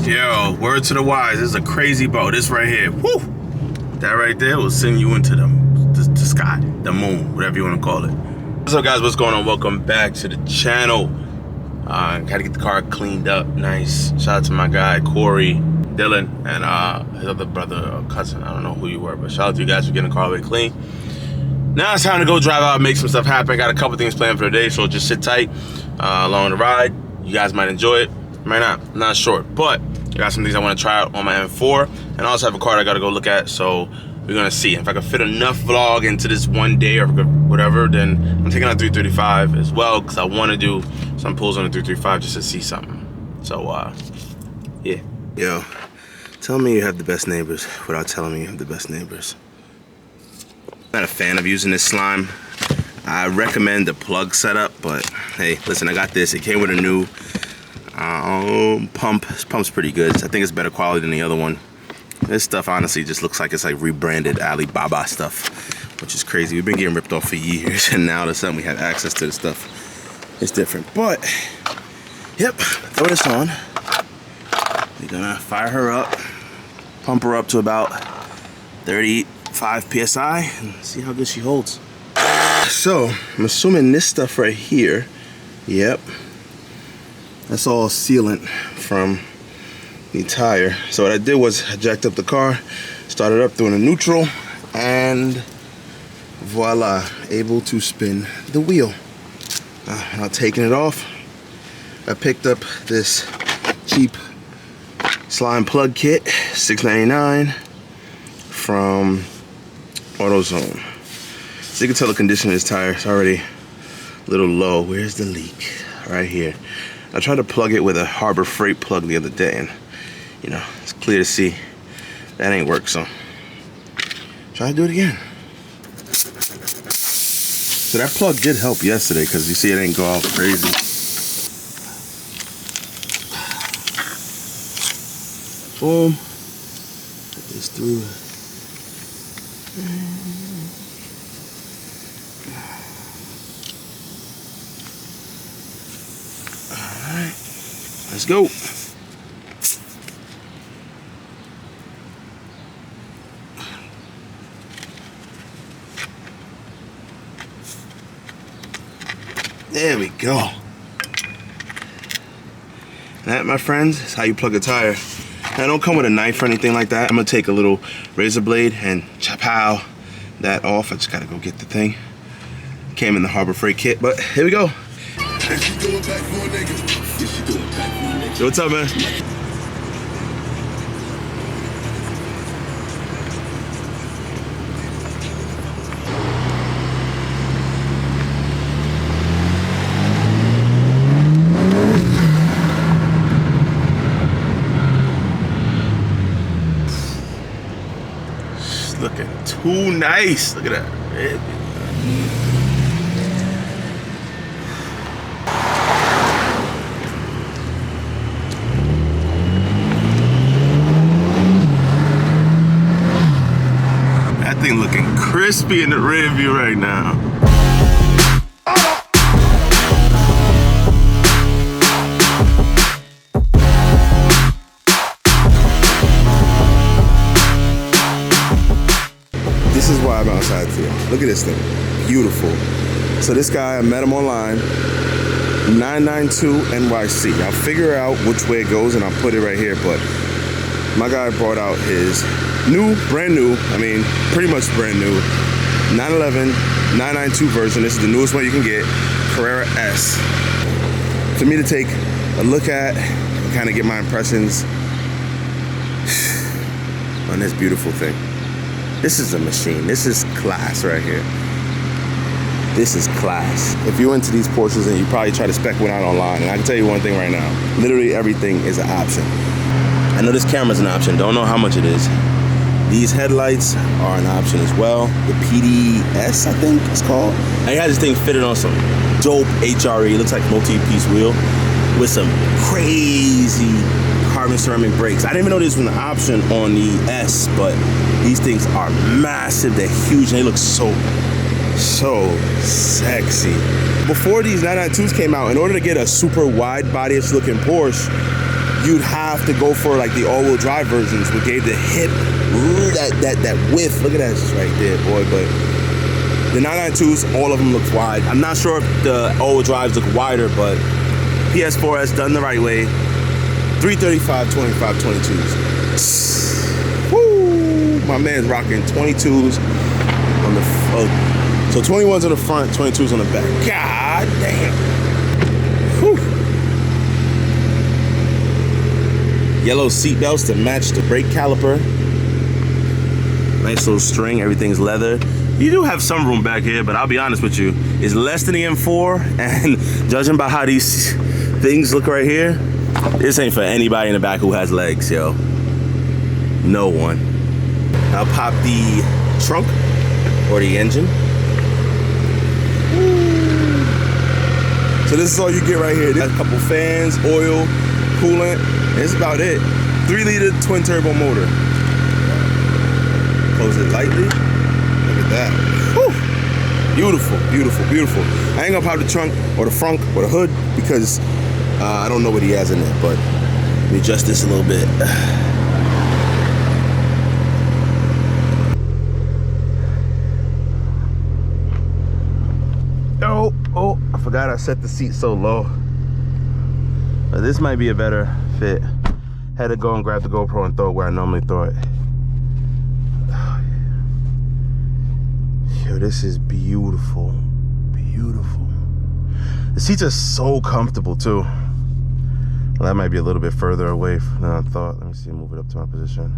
Yo, word to the wise, this is a crazy boat. This right here, whoo! That right there will send you into the sky, the moon, whatever you want to call it. What's up, guys? What's going on? Welcome back to the channel. Gotta get the car cleaned up, nice. Shout out to my guy, Corey, Dylan, and his other brother or cousin. I don't know who you were, but shout out to you guys for getting the car all the way clean. Now it's time to go drive out and make some stuff happen. Got a couple things planned for today, so just sit tight along the ride. You guys might enjoy it, might not, I'm not sure. But I got some things I want to try out on my M4, and I also have a car I gotta go look at, so we're gonna see. If I can fit enough vlog into this one day or whatever, then I'm taking out 335 as well, because I want to do some pulls on the 335 just to see something. So, yeah. Yo, tell me you have the best neighbors without telling me you have the best neighbors. Not a fan of using this slime. I recommend the plug setup, but hey, listen, I got this. It came with a new pump. This pump's pretty good. I think it's better quality than the other one. This stuff honestly just looks like it's like rebranded Alibaba stuff, which is crazy. We've been getting ripped off for years, and now all of a sudden we have access to the stuff. It's different, but yep, throw this on. We're gonna fire her up, pump her up to about 35 PSI, and see how good she holds. So, I'm assuming this stuff right here, yep, that's all sealant from the tire. So what I did was I jacked up the car, started up doing a neutral, and voila, able to spin the wheel. Now taking it off, I picked up this cheap slime plug kit, $6.99 from AutoZone. So you can tell the condition of this tire is already a little low. Where's the leak? Right here. I tried to plug it with a Harbor Freight plug the other day, and you know, it's clear to see that ain't work, so try to do it again. So that plug did help yesterday, because you see it ain't go out crazy. Boom. Put this through. Alright, let's go. There we go. That, my friends, is how you plug a tire. Now, I don't come with a knife or anything like that. I'm gonna take a little razor blade and chow that off. I just gotta go get the thing. Came in the Harbor Freight kit, but here we go. Yo, what's up, man? Looking too nice. Look at that. That thing looking crispy in the rear view right now. This is why I'm outside today. Look at this thing, beautiful. So this guy, I met him online, 992 NYC. I'll figure out which way it goes and I'll put it right here, but my guy brought out his brand new, I mean, pretty much brand new, 911, 992 version. This is the newest one you can get, Carrera S. For me to take a look at and kind of get my impressions on this beautiful thing. This is a machine. This is class right here. This is class. If you're into these Porsches, and you probably try to spec one out online, and I can tell you one thing right now, literally everything is an option. I know this camera's an option, don't know how much it is. These headlights are an option as well. The PDS, I think it's called. I had this thing fitted on some dope HRE, it looks like multi-piece wheel, with some crazy carbon ceramic brakes. I didn't even know this was an option on the S, but these things are massive, they're huge, and they look so sexy. Before these 992s came out, in order to get a super wide body-ish looking Porsche, you'd have to go for like the all-wheel drive versions, which gave the hip that width. Look at that right there, boy. But the 992s, all of them look wide. I'm not sure if the all-wheel drives look wider, but PS4S done the right way. 335, 25, 22s. Woo! My man's rocking 22s on the so 21s on the front, 22s on the back. God damn. Whew. Yellow seat belts to match the brake caliper. Nice little string, everything's leather. You do have some room back here, but I'll be honest with you, it's less than the M4, and judging by how these things look right here, this ain't for anybody in the back who has legs, yo. No one. I'll pop the trunk or the engine. Woo. So this is all you get right here. There's a couple fans, oil, coolant, and that's about it. 3-liter twin turbo motor. Close it lightly. Look at that. Whew. Beautiful, beautiful, beautiful. I ain't gonna pop the trunk or the frunk or the hood because I don't know what he has in there, but let me adjust this a little bit. Oh, I forgot I set the seat so low. But this might be a better fit. Had to go and grab the GoPro and throw it where I normally throw it. Oh, yeah. Yo, this is beautiful. Beautiful. The seats are so comfortable too. Well, that might be a little bit further away than I thought. Let me see, move it up to my position.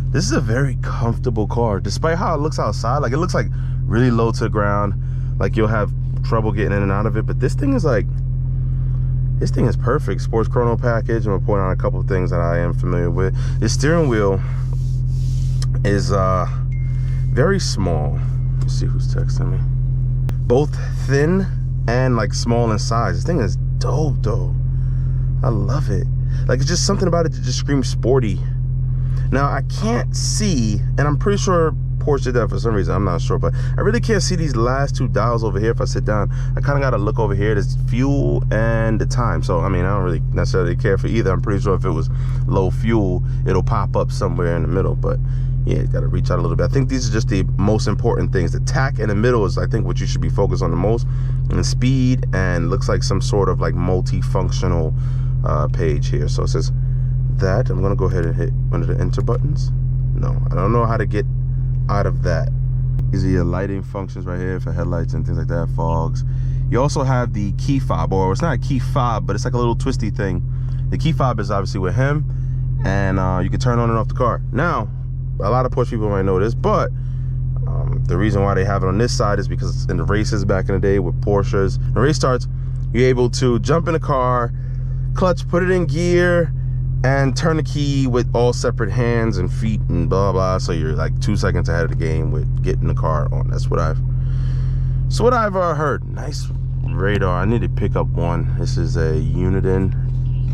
This is a very comfortable car, despite how it looks outside. Like, it looks like really low to the ground. Like, you'll have trouble getting in and out of it. But this thing is like, this thing is perfect. Sports chrono package. I'm gonna point out a couple of things that I am familiar with. The steering wheel is very small. Let's see who's texting me. Both thin and like small in size. This thing is dope though. I love it. Like, it's just something about it that just screams sporty. Now I can't see, and I'm pretty sure Porsche did that for some reason, I'm not sure, but I really can't see these last two dials over here. If I sit down, I kind of got to look over here. There's fuel and the time. So I mean, I don't really necessarily care for either. I'm pretty sure if it was low fuel, it'll pop up somewhere in the middle, but yeah, got to reach out a little bit. I think these are just the most important things. The tack in the middle is, I think, what you should be focused on the most, and the speed, and looks like some sort of like multifunctional page here. So it says that. I'm gonna go ahead and hit one of the enter buttons. No, I don't know how to get out of that. These are your lighting functions right here for headlights and things like that, fogs. You also have the key fob, or it's not a key fob, but it's like a little twisty thing. The key fob is obviously with him, and you can turn on and off the car. Now, a lot of Porsche people might know this, but the reason why they have it on this side is because in the races back in the day with Porsches, the race starts, you're able to jump in the car, clutch, put it in gear, and turn the key with all separate hands and feet and blah blah. So you're like 2 seconds ahead of the game with getting the car on. That's what I've heard. Nice radar. I need to pick up one. This is a Uniden.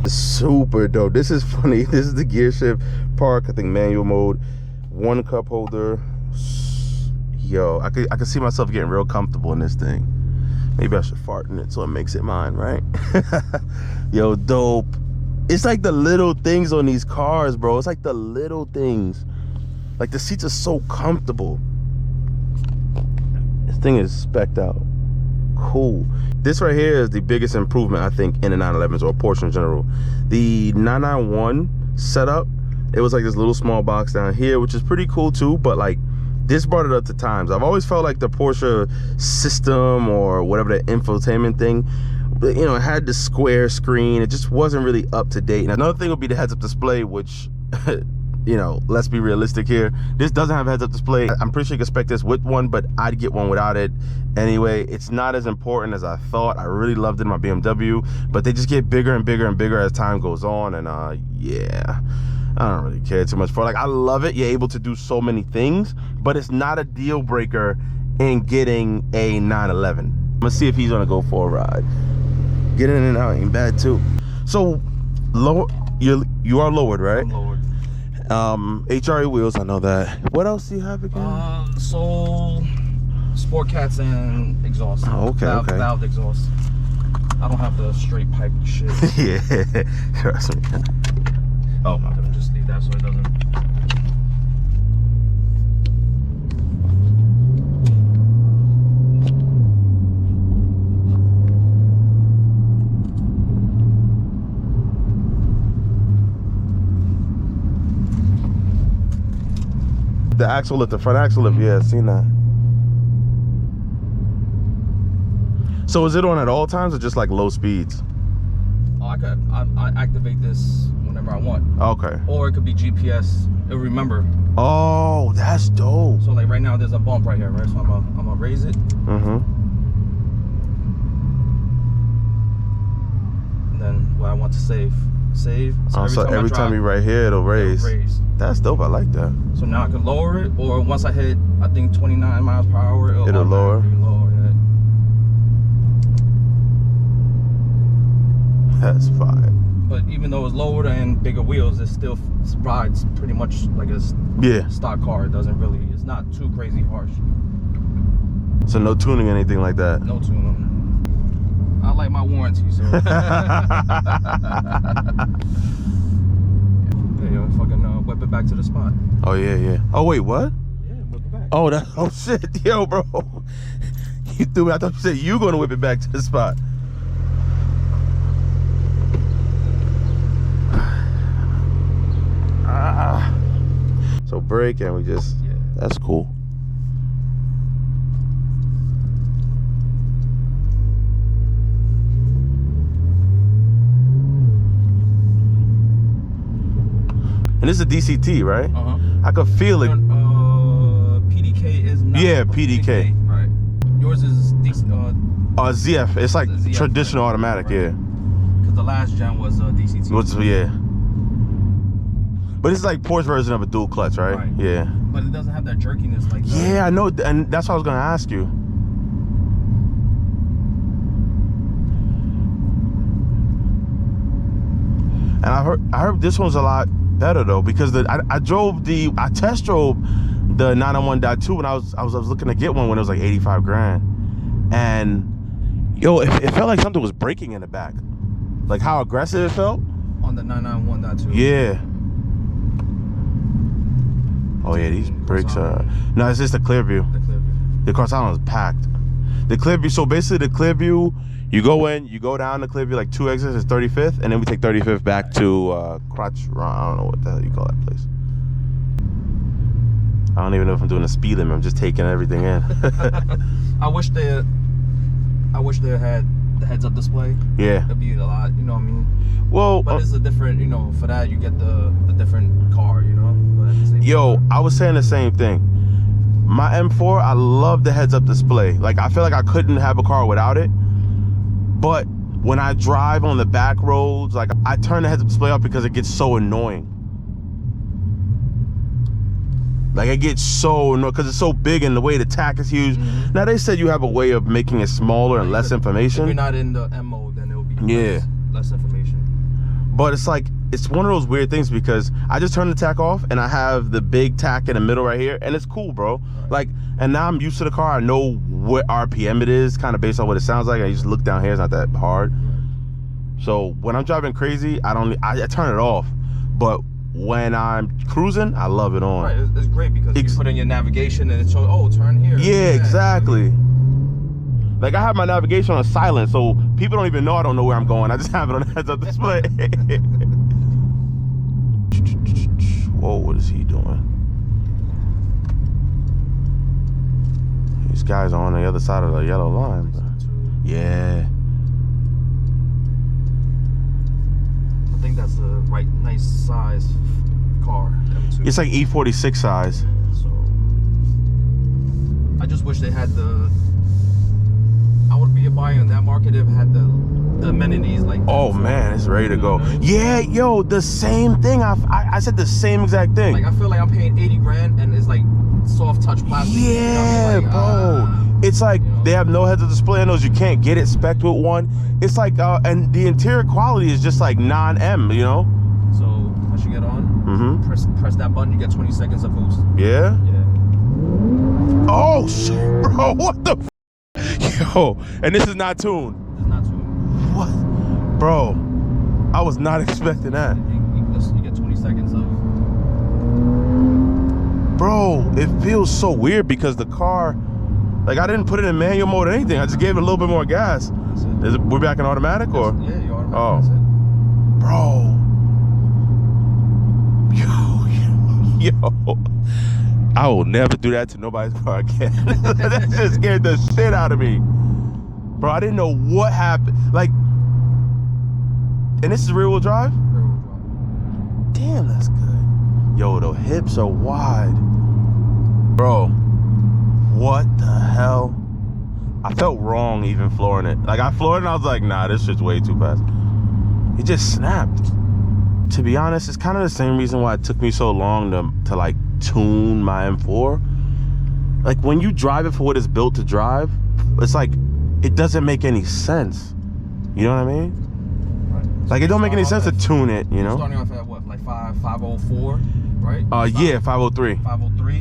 Super dope. This is funny. This is the gear shift, park, I think manual mode, one cup holder. Yo, I could see myself getting real comfortable in this thing. Maybe I should fart in it so it makes it mine, right? Yo, dope. It's like the little things on these cars, bro. It's like the little things. Like, the seats are so comfortable. This thing is spec'd out. Cool. This right here is the biggest improvement, I think, in the 911s or Porsche in general. The 991 setup, it was like this little small box down here, which is pretty cool too, but like, this brought it up to times. I've always felt like the Porsche system or whatever, the infotainment thing, you know, it had the square screen. It just wasn't really up to date. Now, another thing would be the heads-up display, which, you know, let's be realistic here. This doesn't have a heads-up display. I'm pretty sure you can expect this with one, but I'd get one without it. Anyway, it's not as important as I thought. I really loved it in my BMW, but they just get bigger and bigger and bigger as time goes on, and yeah. I don't really care too much for it. Like, I love it. You're able to do so many things, but it's not a deal breaker in getting a 911. I'm gonna see if he's gonna go for a ride. Getting in and out ain't bad too. So, lower, you are lowered, right? I'm lowered. HRE wheels, I know that. What else do you have again? So, sport cats and exhaust. Oh, okay, valve exhaust. I don't have the straight pipey shit. Yeah, trust me. Oh, I'm gonna just leave that so it doesn't. The axle lift, the front axle lift, yeah, I've seen that. So is it on at all times or just like low speeds? Oh, I activate this whenever I want. Okay. Or it could be GPS. It'll remember. Oh, that's dope. So like right now there's a bump right here, right? So I'm gonna raise it. Mm-hmm. And then what I want to save. So every time you right here, it'll raise. That's dope. I like that. So now I can lower it, or once I hit, I think 29 miles per hour, it'll lower. It. That's fine. But even though it's lowered and bigger wheels, it still rides pretty much like a stock car. It doesn't really. It's not too crazy harsh. So no tuning, anything like that. No tuning. I like my warranty, so. Yeah, fucking whip it back to the spot. Oh yeah, yeah. Oh wait, what? Yeah, whip it back. Oh, oh shit, yo, bro. You threw me. I thought you said you gonna whip it back to the spot. So brake and we just. Yeah. That's cool. And this is a DCT, right? Uh-huh. I could feel it. PDK is not. Yeah, PDK. Right. Yours is ZF. It's like ZF, traditional right? automatic, Right. yeah. Because the last gen was DCT. Yeah. But it's like Porsche version of a dual clutch, right? Right. Yeah. But it doesn't have that jerkiness like that. Yeah, I know, and that's what I was gonna ask you. And I heard this one's a lot better though, because I test drove the 991.2 when I was looking to get one when it was like 85 grand, and yo, it felt like something was braking in the back, like how aggressive it felt On the 991.2. Yeah. Oh yeah, these brakes are. No, it's just the clear view. The clear view. The Corsalon is packed. The clear view. So basically, the clear view. You go in, you go down the clear view like 2 exits, it's 35th, and then we take 35th back to Crotch Run. I don't know what the hell you call that place. I don't even know if I'm doing a speed limit. I'm just taking everything in. I wish they had the heads-up display. Yeah. It'd be a lot, you know what I mean? Well, but it's a different, you know, for that you get the different car, you know? But at the same time, I was saying the same thing. My M4, I love the heads-up display. Like, I feel like I couldn't have a car without it. But when I drive on the back roads, like, I turn the heads-up display off because it gets so annoying. Like, it gets so annoying because it's so big and the way the tack is huge. Mm-hmm. Now, they said you have a way of making it smaller and less information. If you're not in the M mode, then it'll be less information. But it's like, it's one of those weird things because I just turn the tack off and I have the big tack in the middle right here, and it's cool, bro. Right. Like, and now I'm used to the car. I know what RPM it is, kind of based on what it sounds like. I just look down here, it's not that hard. So when I'm driving crazy, I turn it off. But when I'm cruising, I love it on. Right, it's great because you put in your navigation and it shows, oh, turn here. Yeah, exactly. Like, I have my navigation on silent, so people don't even know I don't know where I'm going. I just have it on the heads-up display. Whoa, what is he doing? These guys are on the other side of the yellow line. Yeah. I think that's the right, nice size car. M2. It's like E46 size. So, I just wish they had I would be a buyer in that market if it had the amenities like that. Oh man, it's ready to go. Yeah, yo, the same thing. I said the same exact thing. Like, I feel like I'm paying 80 grand and it's like soft touch plastic. Yeah, like, bro. It's like they have no heads-up display on those. You can't get it spec'd with one. It's like, and the interior quality is just like non-M, you know? So once you get on, press that button, you get 20 seconds of boost. Yeah? Yeah. Oh shit, bro, what the Yo, and this is not tuned. It's not tuned. What? Bro, I was not expecting that. You get 20 seconds of. Bro, it feels so weird because the car, like I didn't put it in manual mode or anything. I just gave it a little bit more gas. Is it, we're back in automatic or? Yeah, you automatic. Oh, That's it. bro. Yo. I will never do that to nobody's car again. That just scared the shit out of me. Bro, I didn't know what happened. Like, and this is rear wheel drive? Rear wheel drive. Damn, that's good. Yo, the hips are wide. Bro, what the hell? I felt wrong even flooring it. Like, I floored it and I was like, nah, this shit's way too fast. It just snapped. To be honest, it's kind of the same reason why it took me so long to like tune my M4. Like, when you drive it for what it's built to drive, it's like, it doesn't make any sense. You know what I mean? Right. Like, it don't make any sense to tune it, you know? Starting off at what, like 504, right? Yeah, 503. 503.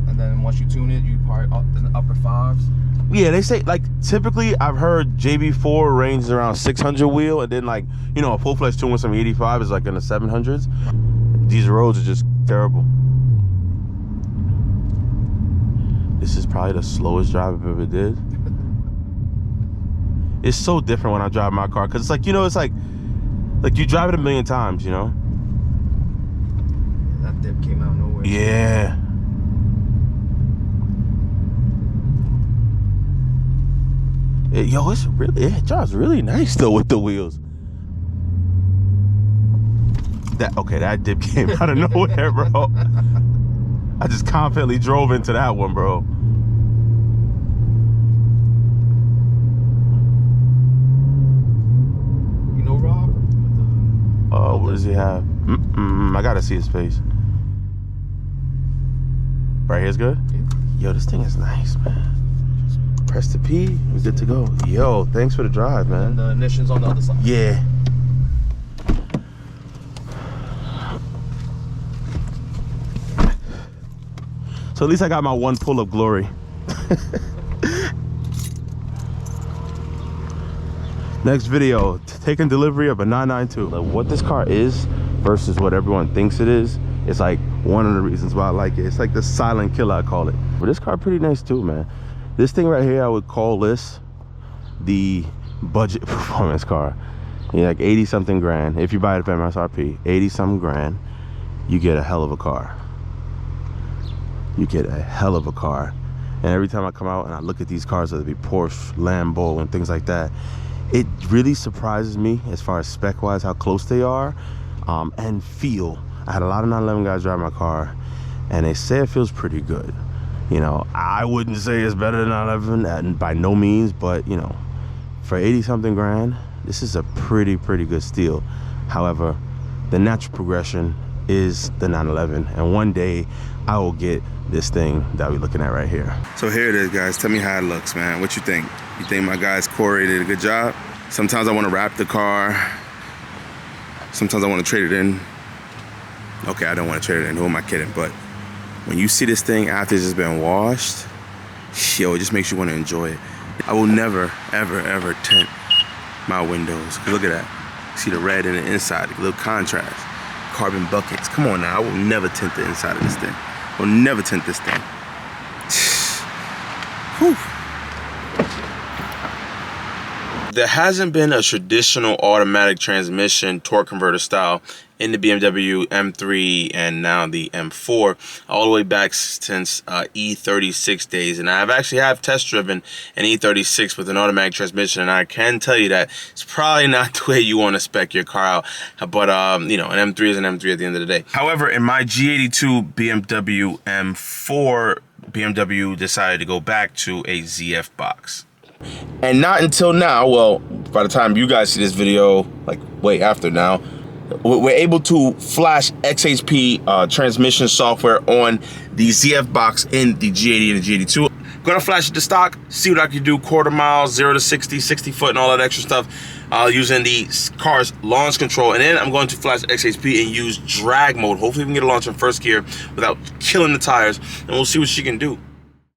And then once you tune it, you probably up in the upper fives. Yeah, they say, like, typically I've heard JB4 ranges around 600 wheel, and then, like, you know, a full-fledged tune with some 85 is like in the 700s. These roads are just terrible. This is probably the slowest drive I've ever did. It's so different when I drive my car, because it's like, you know, it's like you drive it a million times, you know? That dip came out of nowhere. Yeah. Yo, it drives really nice though with the wheels. That dip came out of nowhere, bro. I just confidently drove into that one, bro. You know Rob? Oh, what does he have? I gotta see his face. Right here's good? Yeah. Yo, this thing is nice, man. Press the P, we're good to go. Yo, thanks for the drive, man. And the ignition's on the other side. Yeah. So at least I got my one pull of glory. Next video, taking delivery of a 992. Like, what this car is versus what everyone thinks it is, it's like one of the reasons why I like it. It's like the silent killer, I call it. But this car pretty nice too, man. This thing right here, I would call this the budget performance car. Yeah, like 80 something grand. If you buy it at MSRP, 80 something grand, you get a hell of a car. You get a hell of a car. And every time I come out and I look at these cars, whether it be Porsche, Lambo, and things like that, it really surprises me as far as spec wise how close they are, and feel. I had a lot of 911 guys drive my car and they say it feels pretty good. You know, I wouldn't say it's better than 911 by no means, but you know, for 80 something grand, this is a pretty good steal. However, the natural progression is the 911, and one day I will get this thing that we're looking at right here. So here it is, guys. Tell me how it looks, man. What you think? You think my guys Corey did a good job? Sometimes I want to wrap the car. Sometimes I want to trade it in. Okay, I don't want to trade it in. Who am I kidding? But when you see this thing after it's just been washed, yo, it just makes you want to enjoy it. I will never, ever tint my windows. Look at that. See the red in the inside, a little contrast. Carbon buckets. Come on now, I will never tint the inside of this thing. I will never tint this thing. Whew. There hasn't been a traditional automatic transmission torque converter style in the BMW M3 and now the M4 all the way back since E36 days. And I've actually test driven an E36 with an automatic transmission, and I can tell you that it's probably not the way you want to spec your car out. But you know, an M3 is an M3 at the end of the day. However, in my G82 BMW M4, BMW decided to go back to a ZF box. And not until now, well, by the time you guys see this video, like way after now, we're able to flash XHP transmission software on the ZF box in the G80 and the G82. Gonna flash it to stock, see what I can do, quarter mile, 0 to 60, 60 foot, and all that extra stuff using the car's launch control. And then I'm going to flash XHP and use drag mode. Hopefully we can get a launch in first gear without killing the tires, and we'll see what she can do.